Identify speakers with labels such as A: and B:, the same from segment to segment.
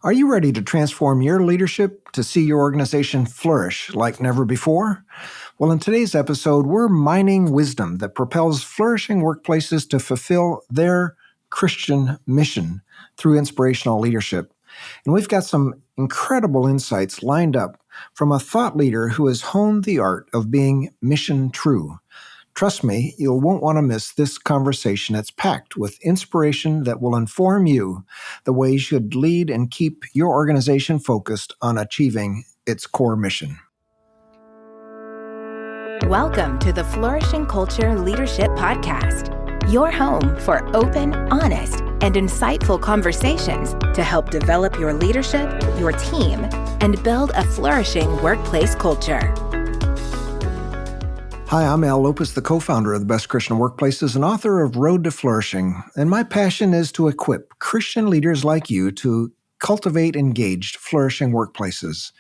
A: Are you ready to transform your leadership to see your organization flourish like never before? Well, in today's episode, we're mining wisdom that propels flourishing workplaces to fulfill their Christian mission through inspirational leadership. And we've got some incredible insights lined up from a thought leader who has honed the art of being mission true. Trust me, you won't want to miss this conversation. It's packed with inspiration that will inform you the way you should lead and keep your organization focused on achieving its core mission.
B: Welcome to the Flourishing Culture Leadership Podcast, your home for open, honest, and insightful conversations to help develop your leadership, your team, and build a flourishing workplace culture.
A: Hi, I'm Al Lopez, the co-founder of the Best Christian Workplaces and author of Road to Flourishing. And my passion is to equip Christian leaders like you to cultivate engaged, flourishing workplaces.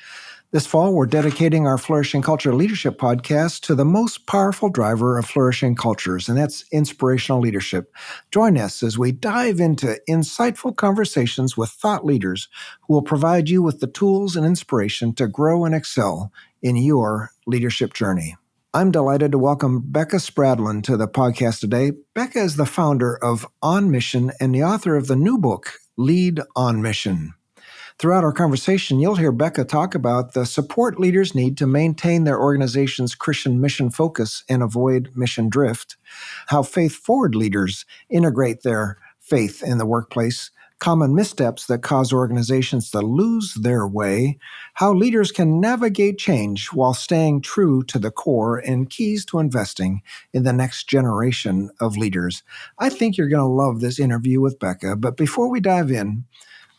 A: This fall, we're dedicating our Flourishing Culture Leadership podcast to the most powerful driver of flourishing cultures, and that's inspirational leadership. Join us as we dive into insightful conversations with thought leaders who will provide you with the tools and inspiration to grow and excel in your leadership journey. I'm delighted to welcome Becca Spradli to the podcast today. Becca is the founder of On Mission and the author of the new book, Lead on Mission. Throughout our conversation, you'll hear Becca talk about the support leaders need to maintain their organization's Christian mission focus and avoid mission drift, how faith-forward leaders integrate their faith in the workplace, common missteps that cause organizations to lose their way, how leaders can navigate change while staying true to the core, and keys to investing in the next generation of leaders. I think you're going to love this interview with Becca, but before we dive in,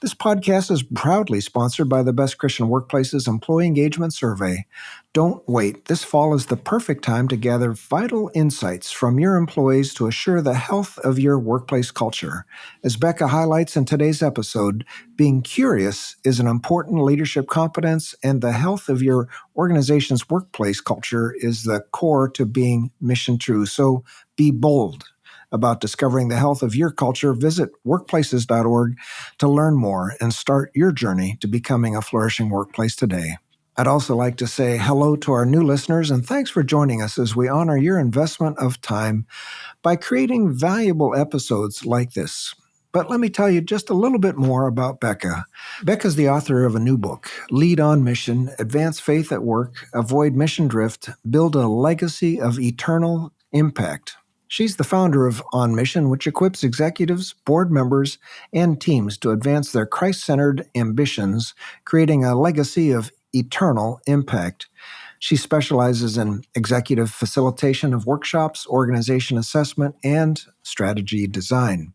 A: this podcast is proudly sponsored by the Best Christian Workplaces Employee Engagement Survey. Don't wait. This fall is the perfect time to gather vital insights from your employees to assure the health of your workplace culture. As Becca highlights in today's episode, being curious is an important leadership competence, and the health of your organization's workplace culture is the core to being mission true. So be bold about discovering the health of your culture. Visit workplaces.org to learn more and start your journey to becoming a flourishing workplace today. I'd also like to say hello to our new listeners and thanks for joining us as we honor your investment of time by creating valuable episodes like this. But let me tell you just a little bit more about Becca. Becca's the author of a new book, Lead on Mission, Advance Faith at Work, Avoid Mission Drift, Build a Legacy of Eternal Impact. She's the founder of On Mission, which equips executives, board members, and teams to advance their Christ-centered ambitions, creating a legacy of eternal impact. She specializes in executive facilitation of workshops, organization assessment, and strategy design.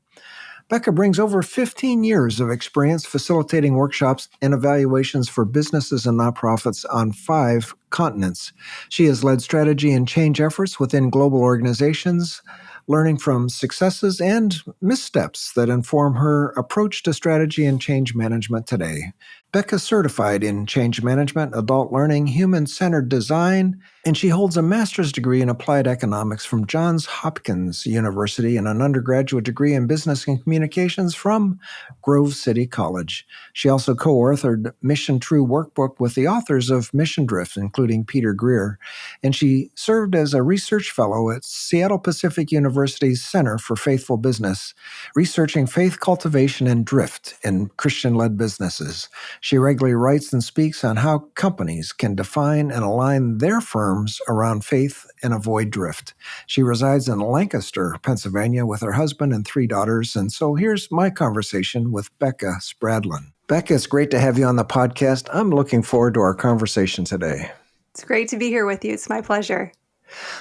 A: Becca brings over 15 years of experience facilitating workshops and evaluations for businesses and nonprofits on 5 continents. She has led strategy and change efforts within global organizations, learning from successes and missteps that inform her approach to strategy and change management today. Becca's certified in change management, adult learning, human-centered design, and she holds a master's degree in applied economics from Johns Hopkins University and an undergraduate degree in business and communications from Grove City College. She also co-authored Mission True Workbook with the authors of Mission Drift, including Peter Greer, and she served as a research fellow at Seattle Pacific University's Center for Faithful Business, researching faith cultivation and drift in Christian-led businesses. She regularly writes and speaks on how companies can define and align their firms around faith and avoid drift. She resides in Lancaster, Pennsylvania, with her husband and 3 daughters. And so here's my conversation with Becca Spradli. Becca, it's great to have you on the podcast. I'm looking forward to our conversation today.
C: It's great to be here with you. It's my pleasure.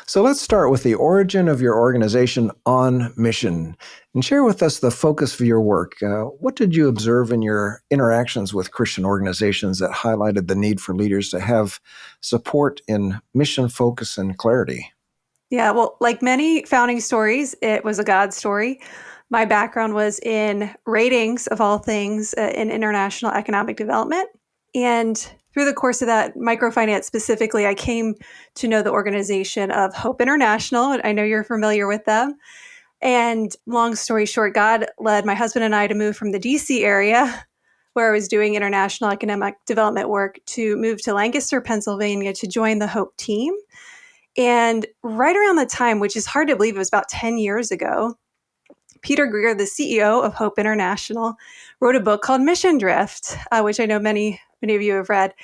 A: So let's start with the origin of your organization, On Mission, and share with us the focus of your work. What did you observe in your interactions with Christian organizations that highlighted the need for leaders to have support in mission focus and clarity?
C: Yeah, well, like many founding stories, it was a God story. My background was in ratings of all things in international economic development. And through the course of that microfinance specifically, I came to know the organization of Hope International. I know you're familiar with them. And long story short, God led my husband and I to move from the DC area where I was doing international economic development work, to move to Lancaster, Pennsylvania to join the Hope team. And right around the time, which is hard to believe, it was about 10 years ago, Peter Greer, the CEO of Hope International, wrote a book called Mission Drift, which I know many of you have read.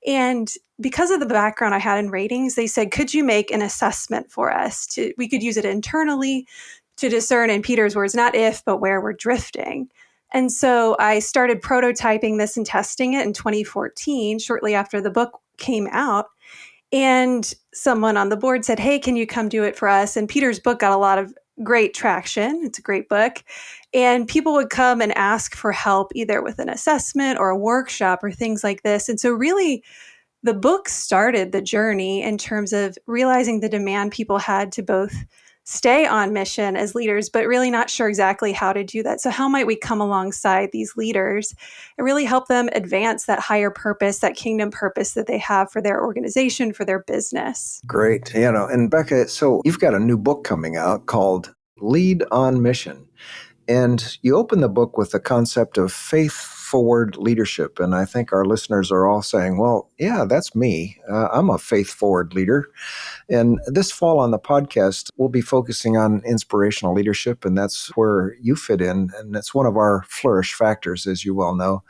C: And because of the background I had in ratings, they said, could you make an assessment for us? We could use it internally to discern, in Peter's words, not if, but where we're drifting. And so I started prototyping this and testing it in 2014, shortly after the book came out. And someone on the board said, hey, can you come do it for us? And Peter's book got a lot of great traction. It's a great book. And people would come and ask for help, either with an assessment or a workshop or things like this. And so really, the book started the journey in terms of realizing the demand people had to both stay on mission as leaders, but really not sure exactly how to do that. So how might we come alongside these leaders and really help them advance that higher purpose, that kingdom purpose that they have for their organization, for their business?
A: Great. And Becca, so you've got a new book coming out called Lead on Mission. And you open the book with the concept of faith forward leadership. And I think our listeners are all saying, well, yeah, that's me. I'm a faith forward leader. And this fall on the podcast, we'll be focusing on inspirational leadership. And that's where you fit in. And that's one of our flourish factors, as you well know.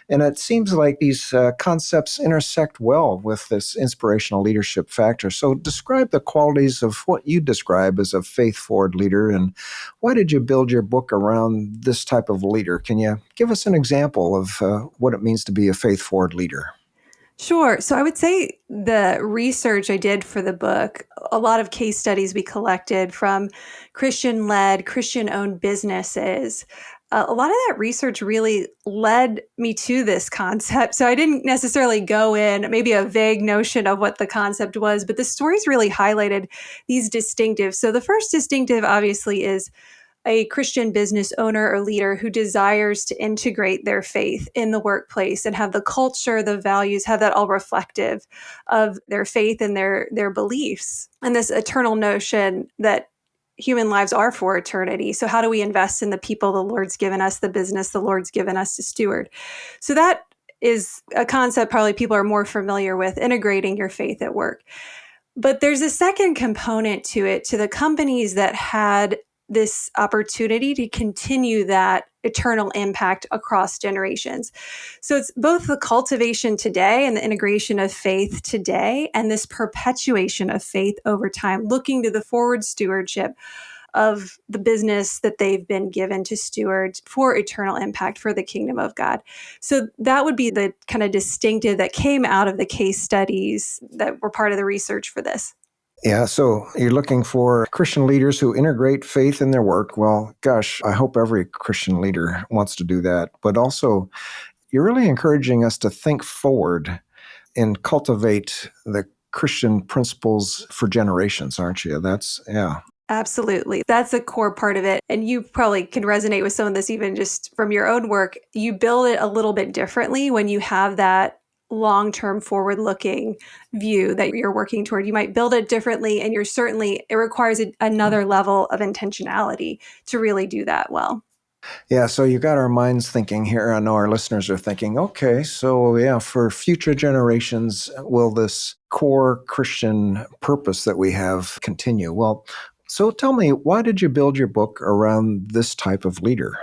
A: And it seems like these concepts intersect well with this inspirational leadership factor. So describe the qualities of what you describe as a faith-forward leader, and why did you build your book around this type of leader? Can you give us an example of what it means to be a faith-forward leader?
C: Sure. So I would say the research I did for the book, a lot of case studies we collected from Christian-led, Christian-owned businesses. A lot of that research really led me to this concept. So I didn't necessarily go in, maybe a vague notion of what the concept was, but the stories really highlighted these distinctives. So the first distinctive, obviously, is a Christian business owner or leader who desires to integrate their faith in the workplace and have the culture, the values, have that all reflective of their faith and their beliefs. And this eternal notion that human lives are for eternity. So how do we invest in the people the Lord's given us, the business the Lord's given us to steward? So that is a concept probably people are more familiar with, integrating your faith at work. But there's a second component to it, to the companies that had this opportunity to continue that eternal impact across generations. So it's both the cultivation today and the integration of faith today, and this perpetuation of faith over time, looking to the forward stewardship of the business that they've been given to steward for eternal impact for the kingdom of God. So that would be the kind of distinctive that came out of the case studies that were part of the research for this.
A: Yeah, so you're looking for Christian leaders who integrate faith in their work. Well, gosh, I hope every Christian leader wants to do that. But also, you're really encouraging us to think forward and cultivate the Christian principles for generations, aren't you? Yeah.
C: Absolutely. That's a core part of it. And you probably can resonate with some of this even just from your own work. You build it a little bit differently when you have that long-term forward-looking view that you're working toward. You might build it differently, and it requires another level of intentionality to really do that well.
A: Yeah, so you got our minds thinking here. I know our listeners are thinking, okay, so yeah, for future generations, will this core Christian purpose that we have continue? Well, so tell me, why did you build your book around this type of leader?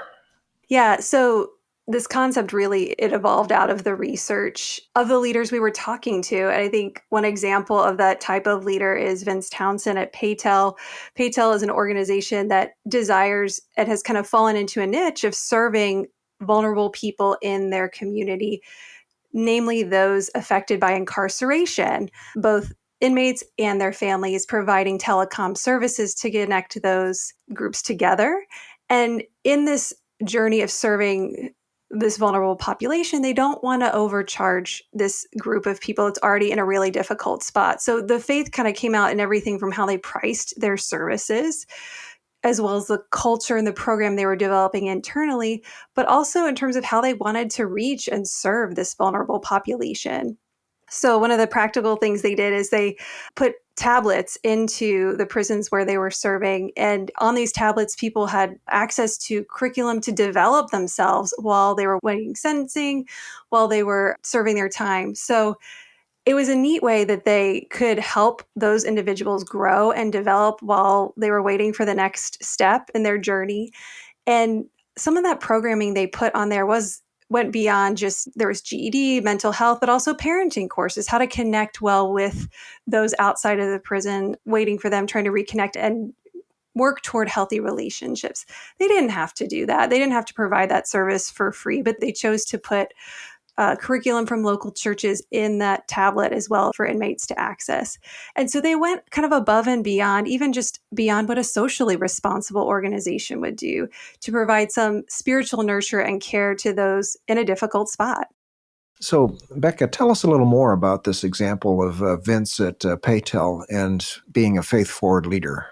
C: Yeah, so this concept really, it evolved out of the research of the leaders we were talking to. And I think one example of that type of leader is Vince Townsend at Paytel. Paytel is an organization that desires and has kind of fallen into a niche of serving vulnerable people in their community, namely those affected by incarceration, both inmates and their families, providing telecom services to connect those groups together. And in this journey of serving this vulnerable population, they don't want to overcharge this group of people. It's already in a really difficult spot. So the faith kind of came out in everything from how they priced their services, as well as the culture and the program they were developing internally, but also in terms of how they wanted to reach and serve this vulnerable population. So one of the practical things they did is they put tablets into the prisons where they were serving. And on these tablets, people had access to curriculum to develop themselves while they were waiting sentencing, while they were serving their time. So it was a neat way that they could help those individuals grow and develop while they were waiting for the next step in their journey. And some of that programming they put on there went beyond just, there was GED, mental health, but also parenting courses, how to connect well with those outside of the prison, waiting for them, trying to reconnect and work toward healthy relationships. They didn't have to do that. They didn't have to provide that service for free, but they chose to put curriculum from local churches in that tablet as well for inmates to access. And so they went kind of above and beyond, even just beyond what a socially responsible organization would do, to provide some spiritual nurture and care to those in a difficult spot.
A: So, Becca, tell us a little more about this example of Vince at Paytel and being a faith-forward leader.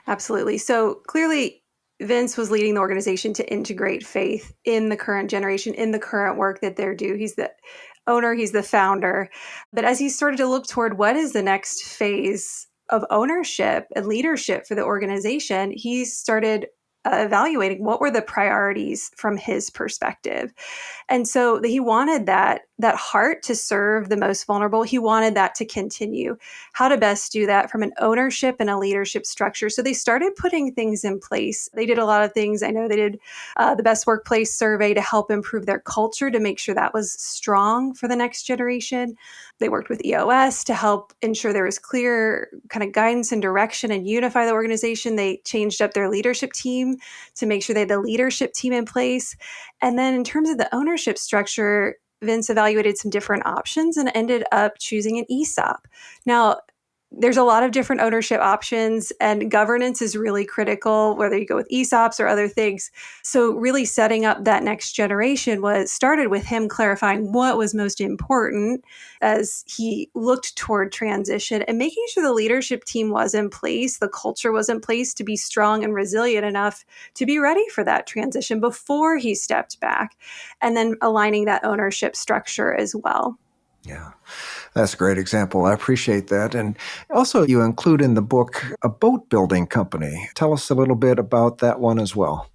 C: Absolutely. So clearly, Vince was leading the organization to integrate faith in the current generation, in the current work that they're doing. He's the owner, he's the founder. But as he started to look toward what is the next phase of ownership and leadership for the organization, he started evaluating what were the priorities from his perspective. And so he wanted that heart to serve the most vulnerable. He wanted that to continue. How to best do that from an ownership and a leadership structure. So they started putting things in place. They did a lot of things. I know they did the best workplace survey to help improve their culture, to make sure that was strong for the next generation. They worked with EOS to help ensure there was clear kind of guidance and direction and unify the organization. They changed up their leadership team to make sure they had the leadership team in place. And then in terms of the ownership structure, Vince evaluated some different options and ended up choosing an ESOP. Now, there's a lot of different ownership options, and governance is really critical, whether you go with ESOPs or other things. So really setting up that next generation started with him clarifying what was most important as he looked toward transition, and making sure the leadership team was in place, the culture was in place to be strong and resilient enough to be ready for that transition before he stepped back, and then aligning that ownership structure as well.
A: Yeah, that's a great example. I appreciate that. And also, you include in the book a boat building company. Tell us a little bit about that one as well.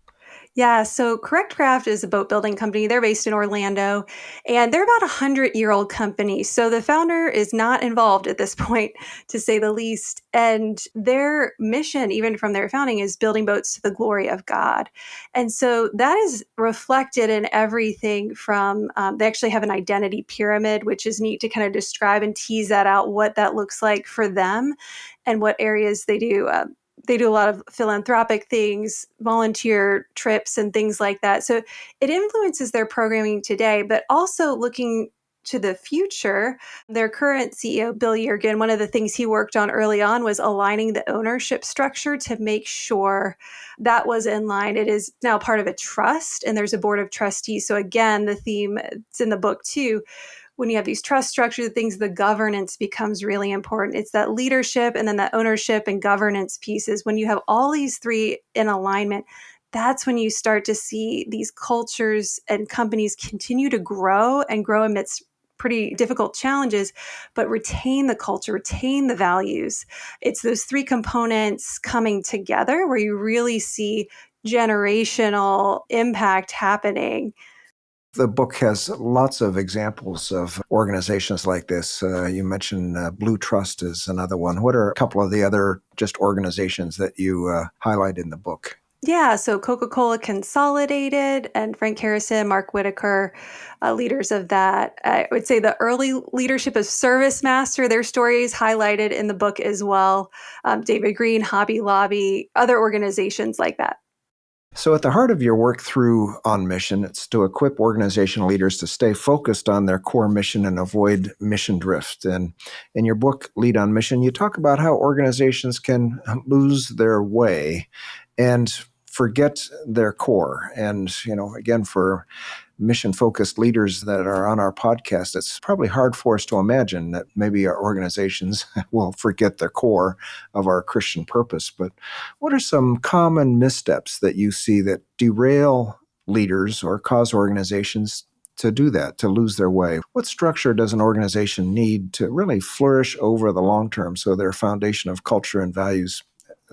C: Yeah, so Correct Craft is a boat building company. They're based in Orlando, and they're about 100-year-old company. So the founder is not involved at this point, to say the least. And their mission, even from their founding, is building boats to the glory of God. And so that is reflected in everything from, they actually have an identity pyramid, which is neat to kind of describe and tease that out, what that looks like for them and what areas they do. They do a lot of philanthropic things, volunteer trips, and things like that. So it influences their programming today, but also looking to the future. Their current CEO, Bill Yergin, one of the things he worked on early on was aligning the ownership structure to make sure that was in line. It is now part of a trust, and there's a board of trustees. So again, the theme, it's in the book too, when you have these trust structures, the governance becomes really important. It's that leadership and then that ownership and governance pieces. When you have all these three in alignment, that's when you start to see these cultures and companies continue to grow and grow amidst pretty difficult challenges, but retain the culture, retain the values. It's those three components coming together where you really see generational impact happening.
A: The book has lots of examples of organizations like this. You mentioned Blue Trust is another one. What are a couple of the other just organizations that you highlight in the book?
C: Yeah, so Coca-Cola Consolidated and Frank Harrison, Mark Whitaker, leaders of that. I would say the early leadership of Service Master, their story is highlighted in the book as well. David Green, Hobby Lobby, other organizations like that.
A: So at the heart of your work through On Mission, it's to equip organization leaders to stay focused on their core mission and avoid mission drift. And in your book, Lead on Mission, you talk about how organizations can lose their way and forget their core. And, again, for mission-focused leaders that are on our podcast, it's probably hard for us to imagine that maybe our organizations will forget the core of our Christian purpose. But what are some common missteps that you see that derail leaders or cause organizations to do that, to lose their way? What structure does an organization need to really flourish over the long term so their foundation of culture and values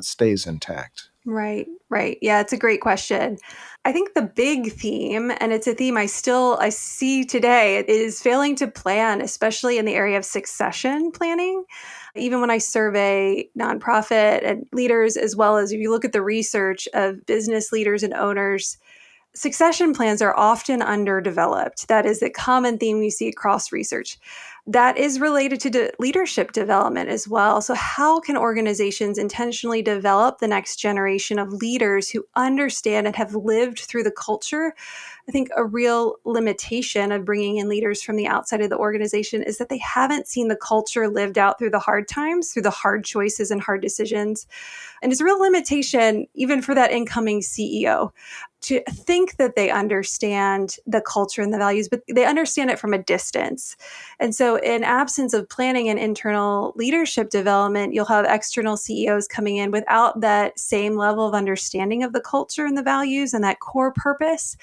A: stays intact?
C: Right, right. Yeah, it's a great question. I think the big theme, and it's a theme I see today, is failing to plan, especially in the area of succession planning. Even when I survey nonprofit and leaders, as well as if you look at the research of business leaders and owners, succession plans are often underdeveloped. That is a common theme you see across research. That is related to leadership development as well. So, how can organizations intentionally develop the next generation of leaders who understand and have lived through the culture? I think a real limitation of bringing in leaders from the outside of the organization is that they haven't seen the culture lived out through the hard times, through the hard choices and hard decisions. And it's a real limitation, even for that incoming CEO, to think that they understand the culture and the values, but they understand it from a distance. And so, in absence of planning and internal leadership development, you'll have external CEOs coming in without that same level of understanding of the culture and the values and that core purpose.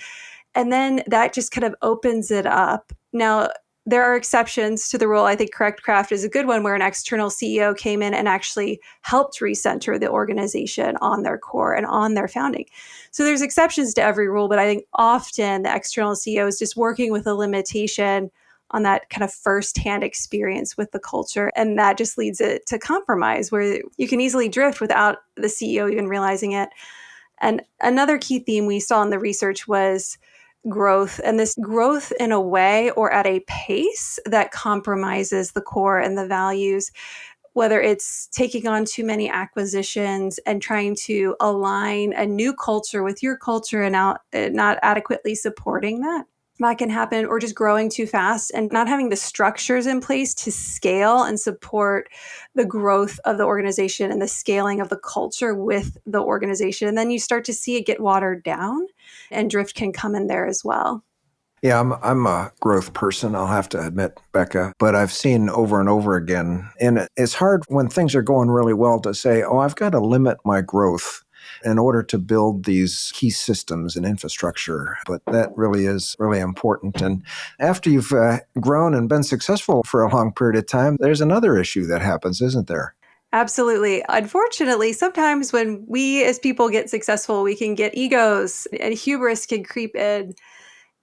C: And then that just kind of opens it up. Now, there are exceptions to the rule. I think Correct Craft is a good one, where an external CEO came in and actually helped recenter the organization on their core and on their founding. So there's exceptions to every rule, but I think often the external CEO is just working with a limitation on that kind of firsthand experience with the culture. And that just leads it to compromise, where you can easily drift without the CEO even realizing it. And another key theme we saw in the research was growth, and this growth in a way or at a pace that compromises the core and the values, whether it's taking on too many acquisitions and trying to align a new culture with your culture and not adequately supporting that. That can happen, or just growing too fast and not having the structures in place to scale and support the growth of the organization and the scaling of the culture with the organization. And then you start to see it get watered down, and drift can come in there as well.
A: Yeah, I'm a growth person, I'll have to admit, Becca, but I've seen over and over again, and it's hard when things are going really well to say, oh, I've got to limit my growth in order to build these key systems and infrastructure. But that really is really important. And after you've grown and been successful for a long period of time, there's another issue that happens, isn't there?
C: Absolutely. Unfortunately, sometimes when we as people get successful, we can get egos and hubris can creep in.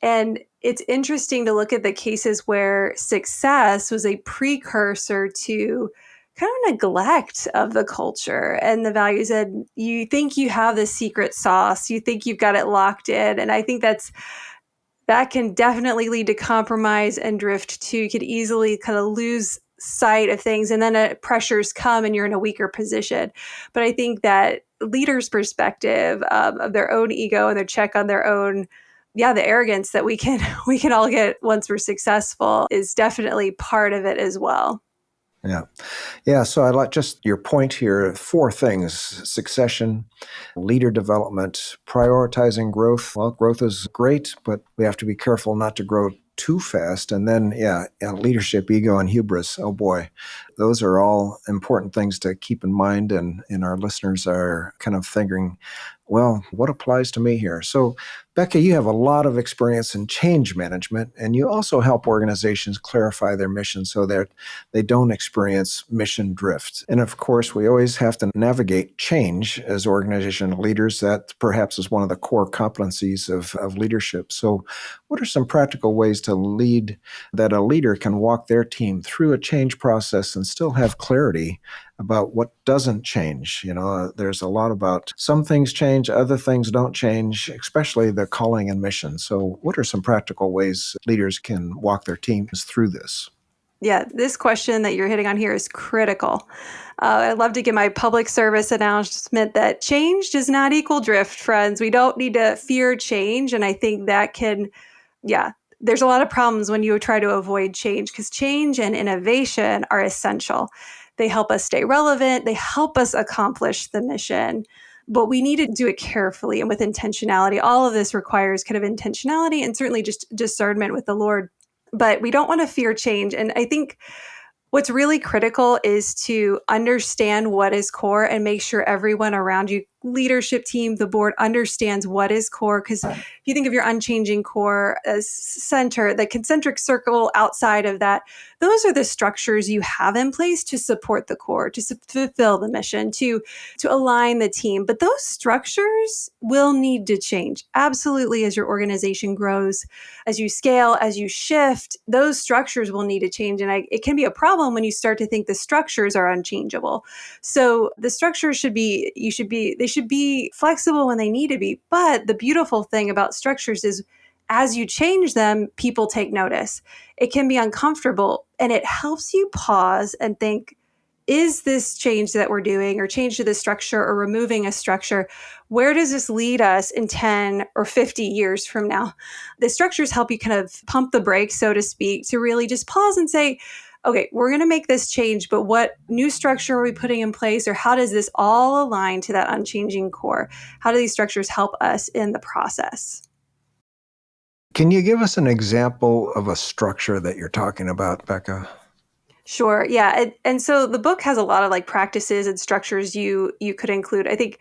C: And it's interesting to look at the cases where success was a precursor to kind of neglect of the culture and the values. And you think you have the secret sauce, you think you've got it locked in. And I think that can definitely lead to compromise and drift too. You could easily kind of lose sight of things, and then pressures come and you're in a weaker position. But I think that leaders' perspective of their own ego and their check on their own, the arrogance that we can we can all get once we're successful is definitely part of it as well.
A: Yeah. Yeah. So I like just your point here, four things: succession, leader development, prioritizing growth. Well, growth is great, but we have to be careful not to grow too fast. And then, leadership, ego, and hubris. Oh boy, those are all important things to keep in mind. And our listeners are kind of thinking, well, what applies to me here? So, Becca, you have a lot of experience in change management, and you also help organizations clarify their mission so that they don't experience mission drift. And of course, we always have to navigate change as organizational leaders. That perhaps is one of the core competencies of leadership. So, what are some practical ways to lead that a leader can walk their team through a change process and still have clarity about what doesn't change? There's a lot about some things change, other things don't change, especially the calling and mission. So what are some practical ways leaders can walk their teams through this?
C: Yeah, this question that you're hitting on here is critical. I'd love to give my public service announcement that change does not equal drift, friends. We don't need to fear change. And I think that there's a lot of problems when you try to avoid change, because change and innovation are essential. They help us stay relevant. They help us accomplish the mission. But we need to do it carefully and with intentionality. All of this requires kind of intentionality and certainly just discernment with the Lord. But we don't want to fear change. And I think what's really critical is to understand what is core and make sure everyone around you leadership team, the board understands what is core. Because if you think of your unchanging core as center, the concentric circle outside of that, those are the structures you have in place to support the core, to fulfill the mission, to align the team. But those structures will need to change. Absolutely, as your organization grows, as you scale, as you shift, those structures will need to change. And it can be a problem when you start to think the structures are unchangeable. So the structures should be flexible when they need to be. But the beautiful thing about structures is as you change them, people take notice. It can be uncomfortable, and it helps you pause and think, is this change that we're doing, or change to the structure, or removing a structure, where does this lead us in 10 or 50 years from now? The structures help you kind of pump the brakes, so to speak, to really just pause and say, okay, we're going to make this change, but what new structure are we putting in place, or how does this all align to that unchanging core? How do these structures help us in the process?
A: Can you give us an example of a structure that you're talking about, Becca?
C: Sure. Yeah. And so the book has a lot of like practices and structures you could include. I think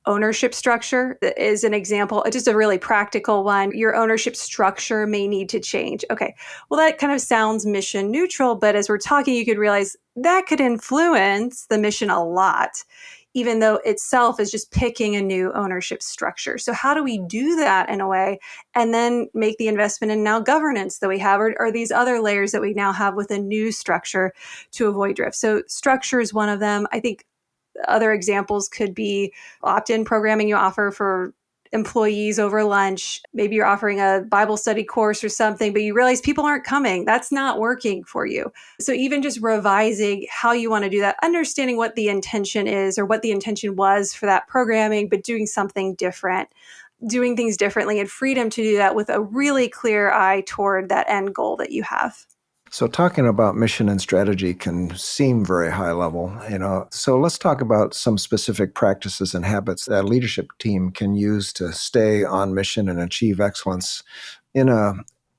C: ownership structure is an example, just a really practical one. Your ownership structure may need to change. Okay. Well, that kind of sounds mission neutral, but as we're talking, you could realize that could influence the mission a lot, even though itself is just picking a new ownership structure. So how do we do that in a way and then make the investment in now governance that we have, or these other layers that we now have with a new structure to avoid drift? So structure is one of them. I think other examples could be opt-in programming you offer for employees over lunch. Maybe you're offering a Bible study course or something, but you realize people aren't coming. That's not working for you. So even just revising how you want to do that, understanding what the intention is or what the intention was for that programming, but doing something different, doing things differently, and freedom to do that with a really clear eye toward that end goal that you have.
A: So talking about mission and strategy can seem very high level, So let's talk about some specific practices and habits that a leadership team can use to stay on mission and achieve excellence in a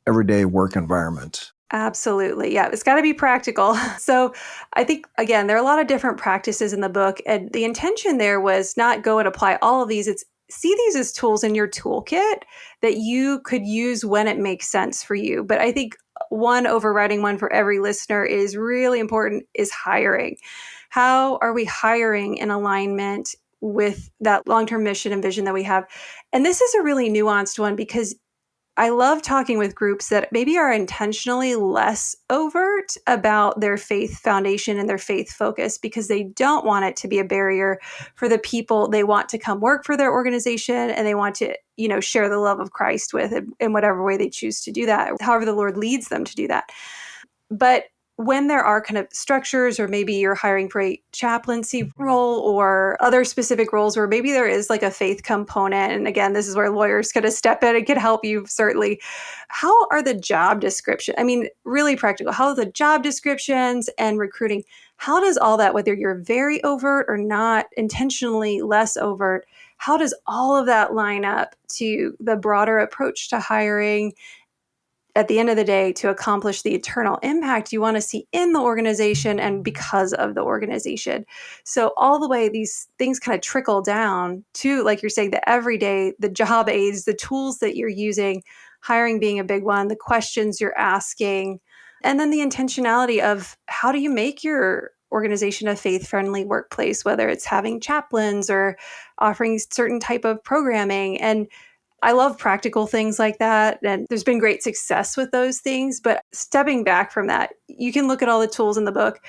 A: everyday work environment.
C: Absolutely. Yeah, it's got to be practical. So I think, again, there are a lot of different practices in the book. And the intention there was not go and apply all of these. It's see these as tools in your toolkit that you could use when it makes sense for you. But I think one overriding one for every listener is really important is hiring. How are we hiring in alignment with that long-term mission and vision that we have? And this is a really nuanced one because I love talking with groups that maybe are intentionally less overt about their faith foundation and their faith focus because they don't want it to be a barrier for the people they want to come work for their organization, and they want to, share the love of Christ with in whatever way they choose to do that, however the Lord leads them to do that. But when there are kind of structures, or maybe you're hiring for a chaplaincy role or other specific roles where maybe there is like a faith component, and again, this is where lawyers kind of step in and can help you certainly. How are the job description? I mean, really practical. How are the job descriptions and recruiting? How does all that, whether you're very overt or not, intentionally less overt, how does all of that line up to the broader approach to hiring at the end of the day to accomplish the eternal impact you want to see in the organization and because of the organization? So all the way these things kind of trickle down to, like you're saying, the everyday, the job aids, the tools that you're using, hiring being a big one, the questions you're asking, and then the intentionality of how do you make your organization a faith-friendly workplace, whether it's having chaplains or offering certain type of programming. And I love practical things like that. And there's been great success with those things. But stepping back from that, you can look at all the tools in the book.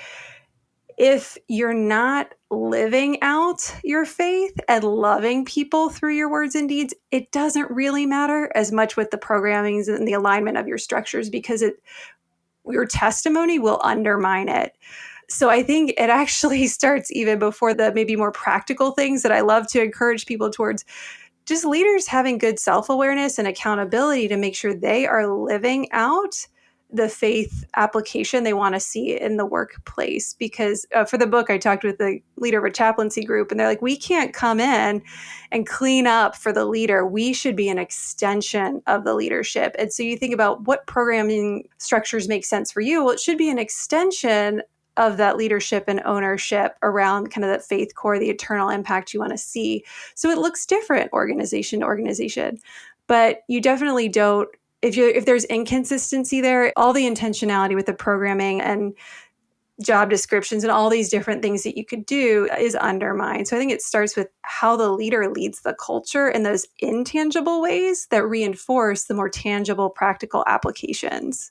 C: If you're not living out your faith and loving people through your words and deeds, it doesn't really matter as much with the programmings and the alignment of your structures, because your testimony will undermine it. So I think it actually starts even before the maybe more practical things that I love to encourage people towards. Just leaders having good self-awareness and accountability to make sure they are living out the faith application they want to see in the workplace. Because for the book, I talked with the leader of a chaplaincy group, and they're like, we can't come in and clean up for the leader. We should be an extension of the leadership. And so you think about what programming structures make sense for you. Well, it should be an extension of that leadership and ownership around kind of that faith core, the eternal impact you want to see. So it looks different organization to organization, but you definitely don't, if there's inconsistency there, all the intentionality with the programming and job descriptions and all these different things that you could do is undermined. So I think it starts with how the leader leads the culture in those intangible ways that reinforce the more tangible, practical applications.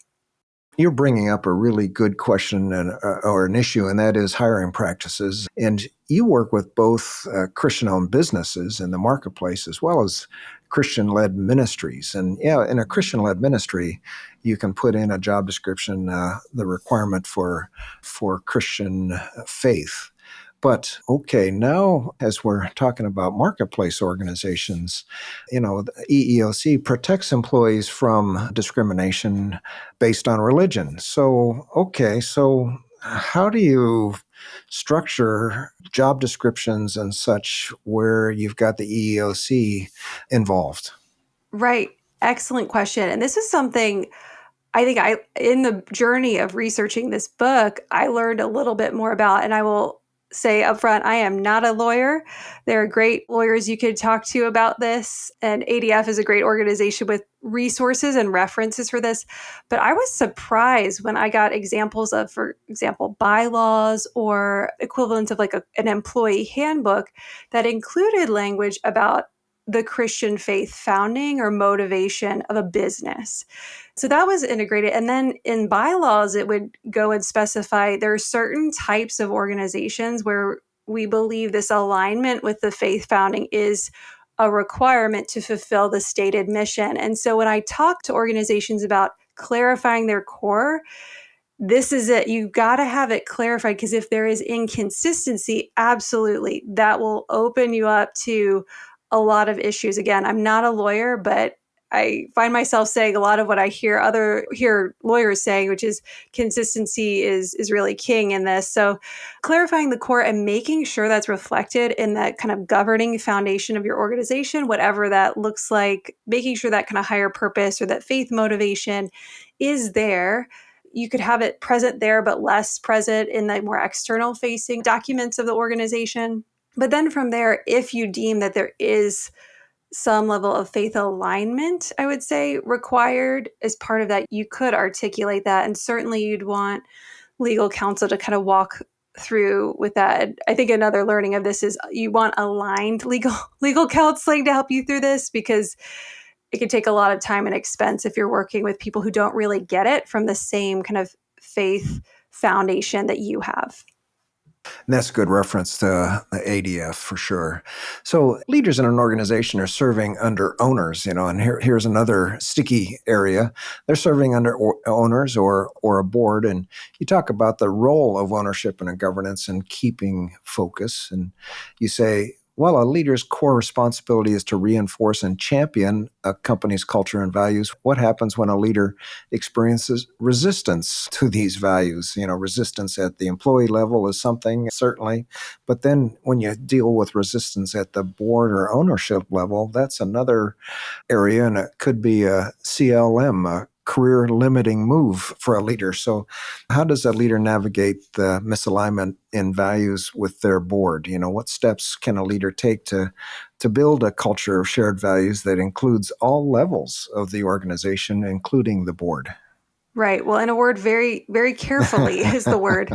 A: You're bringing up a really good question or an issue, and that is hiring practices. And you work with both Christian-owned businesses in the marketplace as well as Christian-led ministries. And yeah, in a Christian-led ministry, you can put in a job description, the requirement for Christian faith. But okay, now as we're talking about marketplace organizations, the EEOC protects employees from discrimination based on religion. So, okay, so how do you structure job descriptions and such where you've got the EEOC involved?
C: Right. Excellent question. And this is something I think in the journey of researching this book, I learned a little bit more about, and I will say up front, I am not a lawyer. There are great lawyers you could talk to about this, and ADF is a great organization with resources and references for this. But I was surprised when I got examples of, for example, bylaws or equivalents of like an employee handbook that included language about the Christian faith founding or motivation of a business. So that was integrated. And then in bylaws, it would go and specify there are certain types of organizations where we believe this alignment with the faith founding is a requirement to fulfill the stated mission. And so when I talk to organizations about clarifying their core, this is it. You got to have it clarified, because if there is inconsistency, absolutely, that will open you up to a lot of issues. Again, I'm not a lawyer, but I find myself saying a lot of what I hear lawyers saying, which is consistency is really king in this. So clarifying the core and making sure that's reflected in that kind of governing foundation of your organization, whatever that looks like, making sure that kind of higher purpose or that faith motivation is there. You could have it present there, but less present in the more external facing documents of the organization. But then from there, if you deem that there is some level of faith alignment, I would say, required as part of that, you could articulate that. And certainly you'd want legal counsel to kind of walk through with that. I think another learning of this is you want aligned legal counseling to help you through this, because it can take a lot of time and expense if you're working with people who don't really get it from the same kind of faith foundation that you have.
A: And that's a good reference to the ADF for sure. So leaders in an organization are serving under owners, and here's another sticky area. They're serving under owners or a board. And you talk about the role of ownership and a governance and keeping focus. And you say, well, a leader's core responsibility is to reinforce and champion a company's culture and values. What happens when a leader experiences resistance to these values? Resistance at the employee level is something, certainly. But then when you deal with resistance at the board or ownership level, that's another area, and it could be a CLM, a career limiting move for a leader. So how does a leader navigate the misalignment in values with their board? What steps can a leader take to build a culture of shared values that includes all levels of the organization, including the board?
C: Right. Well, in a word, very, very carefully is the word.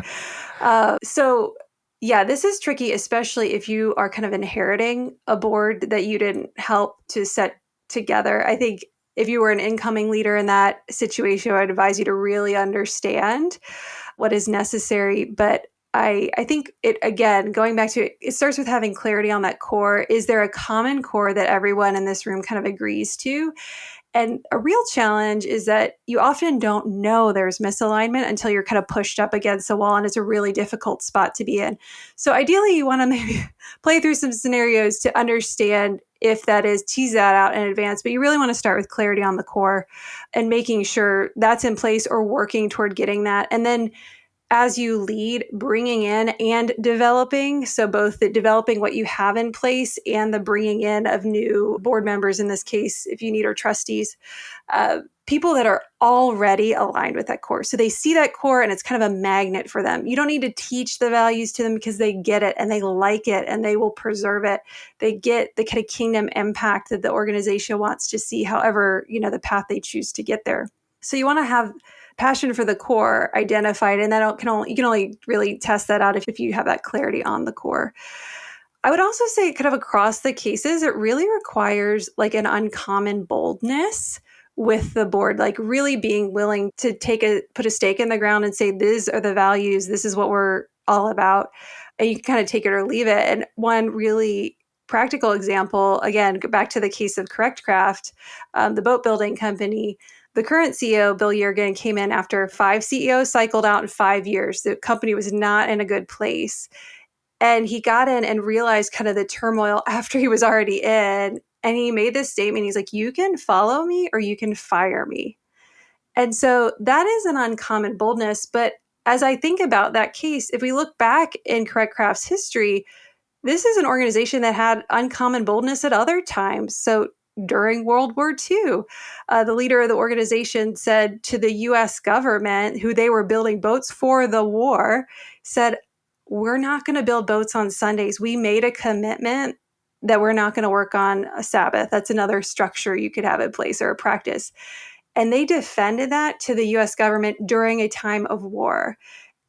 C: Yeah, this is tricky, especially if you are kind of inheriting a board that you didn't help to set together. I think if you were an incoming leader in that situation, I would advise you to really understand what is necessary. But I think it, again, going back to it, it starts with having clarity on that core. Is there a common core that everyone in this room kind of agrees to? And a real challenge is that you often don't know there's misalignment until you're kind of pushed up against the wall, and it's a really difficult spot to be in. So ideally, you want to maybe play through some scenarios to understand if that is, tease that out in advance. But you really want to start with clarity on the core and making sure that's in place or working toward getting that. And then as you lead, bringing in and developing. So both the developing what you have in place and the bringing in of new board members, in this case, if you need, or trustees, people that are already aligned with that core. So they see that core and it's kind of a magnet for them. You don't need to teach the values to them because they get it and they like it and they will preserve it. They get the kind of kingdom impact that the organization wants to see, however, the path they choose to get there. So you want to have passion for the core identified, and you can only really test that out if you have that clarity on the core. I would also say, kind of across the cases, it really requires like an uncommon boldness with the board, like really being willing to put a stake in the ground and say, these are the values, this is what we're all about. And you can kind of take it or leave it. And one really practical example, again, go back to the case of Correct Craft, the boat building company. The current CEO, Bill Yergin, came in after 5 CEOs cycled out in 5 years. The company was not in a good place. And he got in and realized kind of the turmoil after he was already in. And he made this statement. He's like, you can follow me or you can fire me. And so that is an uncommon boldness. But as I think about that case, if we look back in Correct Craft's history, this is an organization that had uncommon boldness at other times. So during World War II, the leader of the organization said to the US government, who they were building boats for the war, said, we're not going to build boats on Sundays. We made a commitment that we're not going to work on a Sabbath. That's another structure you could have in place, or a practice. And they defended that to the US government during a time of war.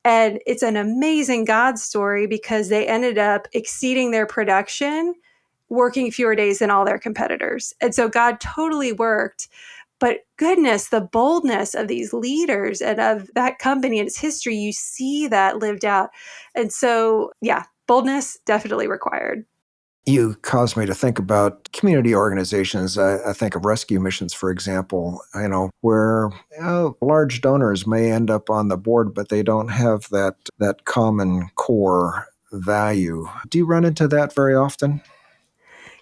C: And it's an amazing God story because they ended up exceeding their production, working fewer days than all their competitors. And so God totally worked. But goodness, the boldness of these leaders and of that company and its history, you see that lived out. And so, yeah, boldness definitely required.
A: You caused me to think about community organizations. I think of rescue missions, for example, where large donors may end up on the board, but they don't have that common core value. Do you run into that very often?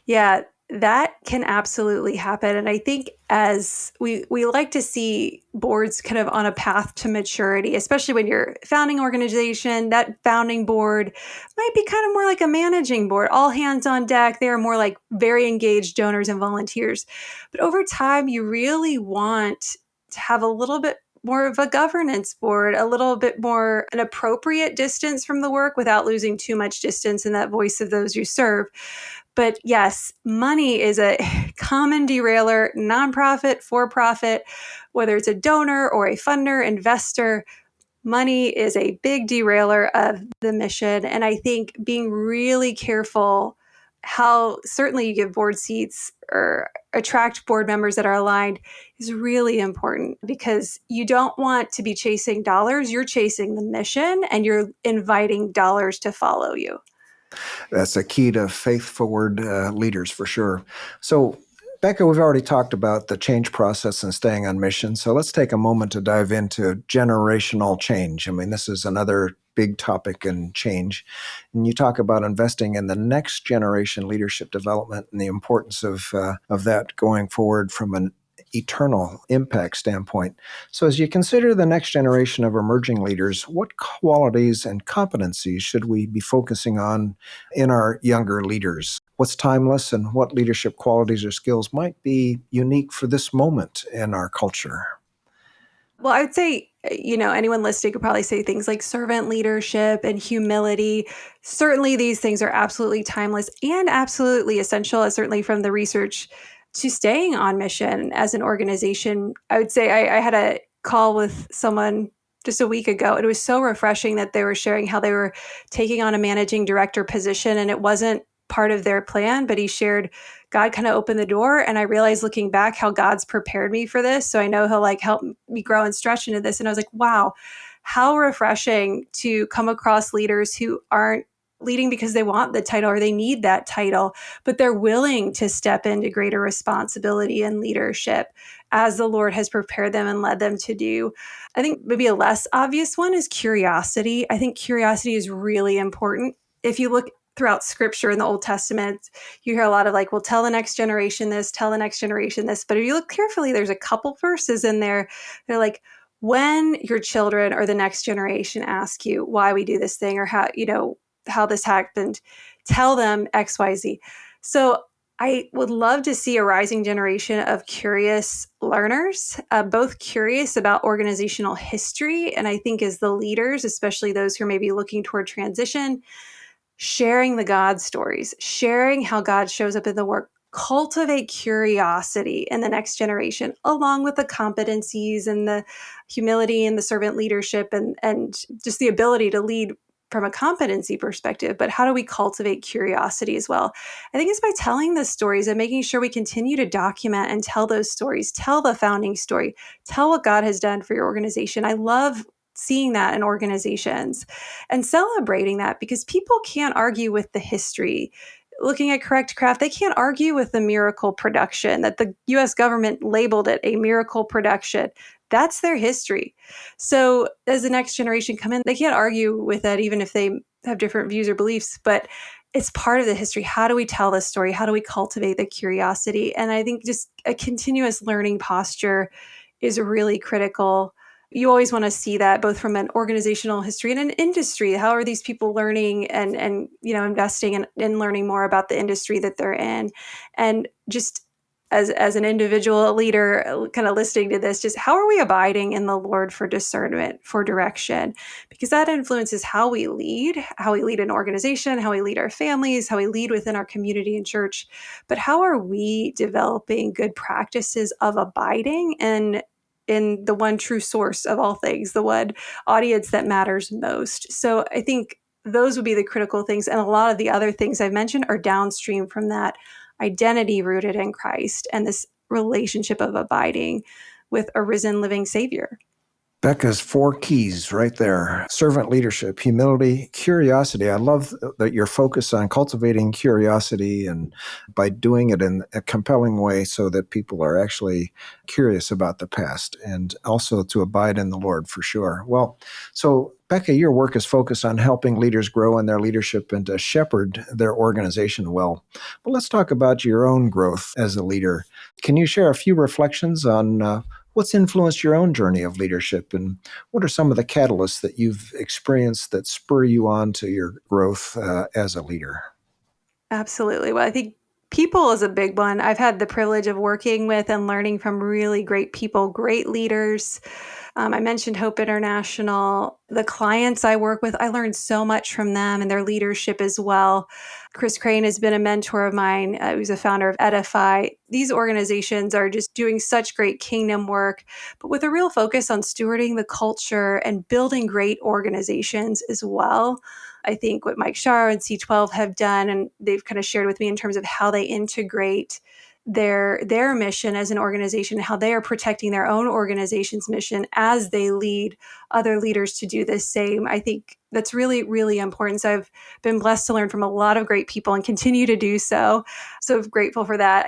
C: Yeah, that can absolutely happen. And I think as we like to see boards kind of on a path to maturity, especially when you're a founding organization, that founding board might be kind of more like a managing board, all hands on deck. They're more like very engaged donors and volunteers. But over time, you really want to have a little bit more of a governance board, a little bit more an appropriate distance from the work without losing too much distance in that voice of those you serve. But yes, money is a common derailer, nonprofit, for profit, whether it's a donor or a funder, investor. Money is a big derailer of the mission. And I think being really careful how certainly you give board seats or attract board members that are aligned is really important, because you don't want to be chasing dollars. You're chasing the mission and you're inviting dollars to follow you.
A: That's a key to faith-forward leaders for sure. So, Becca, we've already talked about the change process and staying on mission. So let's take a moment to dive into generational change. I mean, this is another big topic in change. And you talk about investing in the next generation leadership development and the importance of that going forward from an eternal impact standpoint. So as you consider the next generation of emerging leaders, what qualities and competencies should we be focusing on in our younger leaders? What's timeless and what leadership qualities or skills might be unique for this moment in our culture?
C: Well, I would say, anyone listening could probably say things like servant leadership and humility. Certainly, these things are absolutely timeless and absolutely essential, certainly from the research to staying on mission as an organization. I would say I had a call with someone just a week ago. It was so refreshing that they were sharing how they were taking on a managing director position, and it wasn't part of their plan, but he shared God kind of opened the door. And I realized looking back how God's prepared me for this. So I know he'll help me grow and stretch into this. And I was like, wow, how refreshing to come across leaders who aren't leading because they want the title or they need that title, but they're willing to step into greater responsibility and leadership as the Lord has prepared them and led them to do. I think maybe a less obvious one is curiosity. I think curiosity is really important. If you look throughout scripture in the Old Testament, you hear a lot of well, tell the next generation this, tell the next generation this. But if you look carefully, there's a couple verses in there. They're like, when your children or the next generation ask you why we do this thing or how this happened, tell them XYZ. So I would love to see a rising generation of curious learners, both curious about organizational history. And I think as the leaders, especially those who are maybe looking toward transition, sharing the God stories, sharing how God shows up in the work, cultivate curiosity in the next generation, along with the competencies and the humility and the servant leadership and just the ability to lead from a competency perspective. But how do we cultivate curiosity as well? I think it's by telling the stories and making sure we continue to document and tell those stories, tell the founding story, tell what God has done for your organization. I love seeing that in organizations and celebrating that, because people can't argue with the history. Looking at Correct Craft, they can't argue with the miracle production that the US government labeled it a miracle production. That's their history. So as the next generation come in, they can't argue with that, even if they have different views or beliefs, but it's part of the history. How do we tell this story? How do we cultivate the curiosity? And I think just a continuous learning posture is really critical. You always want to see that both from an organizational history and an industry. How are these people learning and investing in learning more about the industry that they're in? And just as an individual leader kind of listening to this, just how are we abiding in the Lord for discernment, for direction? Because that influences how we lead an organization, how we lead our families, how we lead within our community and church. But how are we developing good practices of abiding and in the one true source of all things, the one audience that matters most? So I think those would be the critical things. And a lot of the other things I've mentioned are downstream from that: identity rooted in Christ and this relationship of abiding with a risen living Savior.
A: Becca's 4 keys right there: servant leadership, humility, curiosity. I love that you're focused on cultivating curiosity and by doing it in a compelling way so that people are actually curious about the past, and also to abide in the Lord for sure. Well, so Becca, your work is focused on helping leaders grow in their leadership and to shepherd their organization well. But let's talk about your own growth as a leader. Can you share a few reflections on what's influenced your own journey of leadership, and what are some of the catalysts that you've experienced that spur you on to your growth as a leader?
C: Absolutely. Well, I think people is a big one. I've had the privilege of working with and learning from really great people, great leaders. I mentioned Hope International. The clients I work with, I learned so much from them and their leadership as well. Chris Crane has been a mentor of mine. He's a founder of Edify. These organizations are just doing such great kingdom work, but with a real focus on stewarding the culture and building great organizations as well. I think what Mike Shar and C12 have done, and they've kind of shared with me in terms of how they integrate their mission as an organization, how they are protecting their own organization's mission as they lead other leaders to do the same. I think that's really, really important. So I've been blessed to learn from a lot of great people and continue to do so. So grateful for that.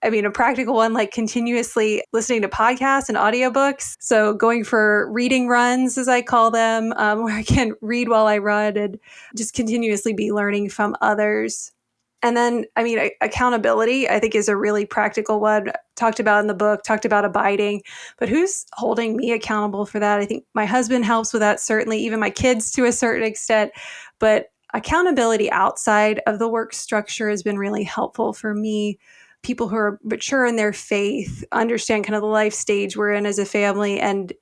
C: I mean, a practical one, like continuously listening to podcasts and audiobooks. So going for reading runs, as I call them, where I can read while I run and just continuously be learning from others. And then, accountability, I think, is a really practical one. Talked about in the book, talked about abiding, but who's holding me accountable for that? I think my husband helps with that, certainly, even my kids to a certain extent. But accountability outside of the work structure has been really helpful for me. People who are mature in their faith understand kind of the life stage we're in as a family and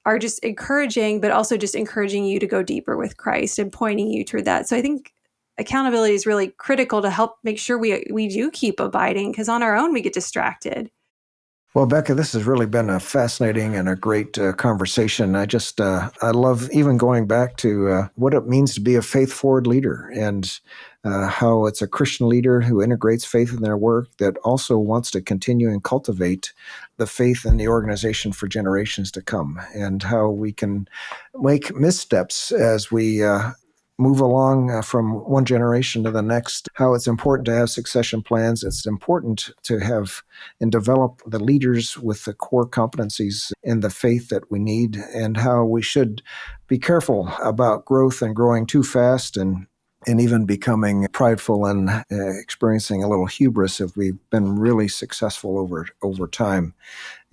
C: are just encouraging, but also just encouraging you to go deeper with Christ and pointing you toward that. So I think accountability is really critical to help make sure we do keep abiding, because on our own we get distracted.
A: Well, Becca, this has really been a fascinating and a great conversation. I love even going back to what it means to be a faith-forward leader, and how it's a Christian leader who integrates faith in their work that also wants to continue and cultivate the faith in the organization for generations to come, and how we can make missteps as we move along from one generation to the next, how it's important to have succession plans. It's important to have and develop the leaders with the core competencies in the faith that we need, and how we should be careful about growth and growing too fast and and even becoming prideful and experiencing a little hubris if we've been really successful over time.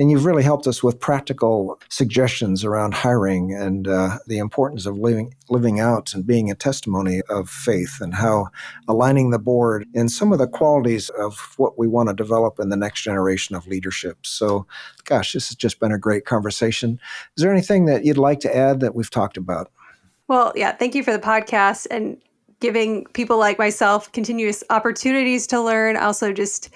A: And you've really helped us with practical suggestions around hiring and the importance of living out and being a testimony of faith, and how aligning the board in some of the qualities of what we want to develop in the next generation of leadership. So, gosh, this has just been a great conversation. Is there anything that you'd like to add that we've talked about?
C: Well, yeah, thank you for the podcast and giving people like myself continuous opportunities to learn. I also just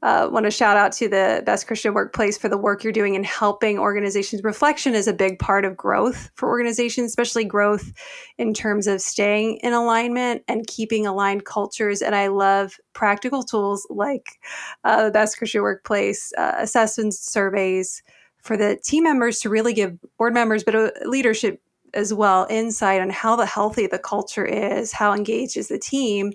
C: want to shout out to the Best Christian Workplace for the work you're doing in helping organizations. Reflection is a big part of growth for organizations, especially growth in terms of staying in alignment and keeping aligned cultures. And I love practical tools like the Best Christian Workplace assessments, surveys for the team members to really give board members, but leadership as well, insight on how healthy the culture is, how engaged is the team.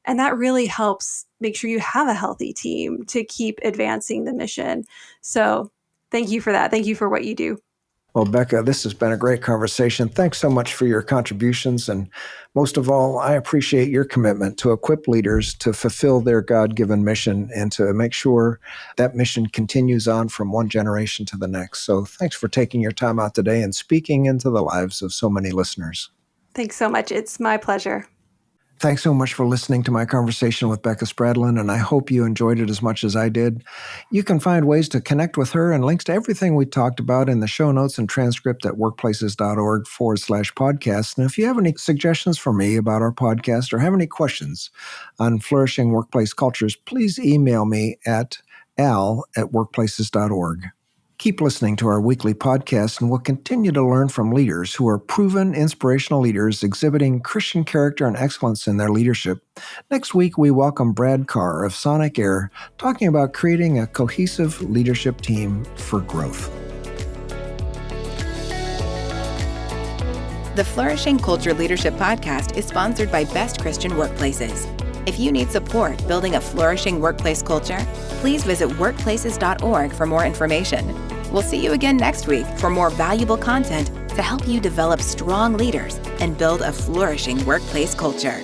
C: And that really helps make sure you have a healthy team to keep advancing the mission. So thank you for that. Thank you for what you do.
A: Well, Becca, this has been a great conversation. Thanks so much for your contributions. And most of all, I appreciate your commitment to equip leaders to fulfill their God-given mission and to make sure that mission continues on from one generation to the next. So thanks for taking your time out today and speaking into the lives of so many listeners.
C: Thanks so much. It's my pleasure.
A: Thanks so much for listening to my conversation with Becca Spradli, and I hope you enjoyed it as much as I did. You can find ways to connect with her and links to everything we talked about in the show notes and transcript at workplaces.org/podcast. And if you have any suggestions for me about our podcast or have any questions on flourishing workplace cultures, please email me at al@workplaces.org. Keep listening to our weekly podcast, and we'll continue to learn from leaders who are proven inspirational leaders exhibiting Christian character and excellence in their leadership. Next week, we welcome Brad Carr of Sonic Air, talking about creating a cohesive leadership team for growth.
B: The Flourishing Culture Leadership Podcast is sponsored by Best Christian Workplaces. If you need support building a flourishing workplace culture, please visit workplaces.org for more information. We'll see you again next week for more valuable content to help you develop strong leaders and build a flourishing workplace culture.